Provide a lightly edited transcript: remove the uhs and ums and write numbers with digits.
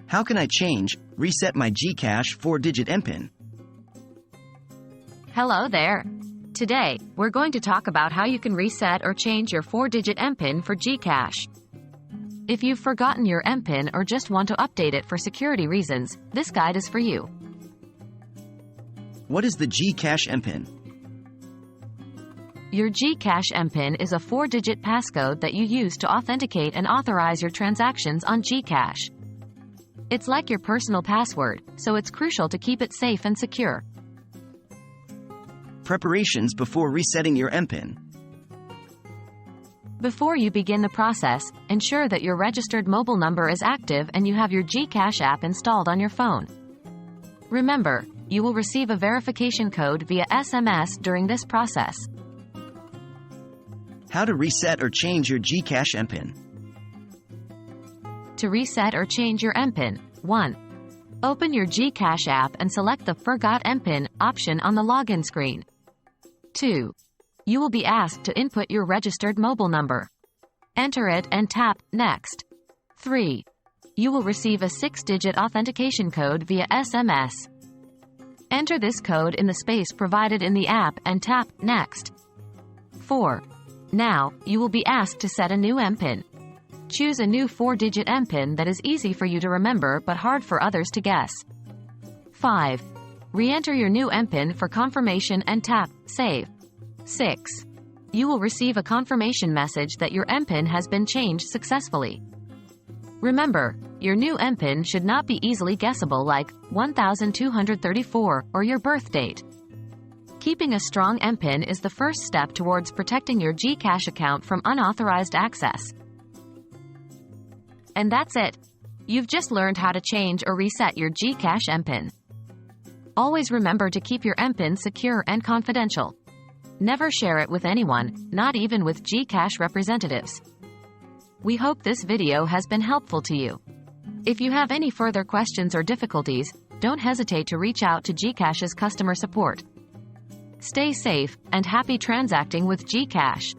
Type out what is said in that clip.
How can I reset my GCash 4-digit MPIN? Hello there. Today, we're going to talk about how you can reset or change your 4-digit MPIN for GCash. If you've forgotten your MPIN or just want to update it for security reasons, this guide is for you. What is the GCash MPIN? Your GCash MPIN is a 4-digit passcode that you use to authenticate and authorize your transactions on GCash. It's like your personal password, so it's crucial to keep it safe and secure. Preparations before resetting your MPIN. Before you begin the process, ensure that your registered mobile number is active and you have your GCash app installed on your phone. Remember, you will receive a verification code via SMS during this process. How to reset or change your GCash MPIN. To reset or change your MPIN, 1. Open your GCash app and select the Forgot MPIN option on the login screen. 2. You will be asked to input your registered mobile number. Enter it and tap Next. 3. You will receive a 6-digit authentication code via SMS. Enter this code in the space provided in the app and tap Next. 4. Now, you will be asked to set a new MPIN. Choose a new 4-digit MPIN that is easy for you to remember but hard for others to guess. 5. Re-enter your new MPIN for confirmation and tap Save. 6. You will receive a confirmation message that your MPIN has been changed successfully. Remember, your new MPIN should not be easily guessable like 1234 or your birth date. Keeping a strong MPIN is the first step towards protecting your GCash account from unauthorized access. And that's it. You've just learned how to change or reset your GCash MPIN. Always remember to keep your MPIN secure and confidential. Never share it with anyone, not even with GCash representatives. We hope this video has been helpful to you. If you have any further questions or difficulties, don't hesitate to reach out to GCash's customer support. Stay safe and happy transacting with GCash.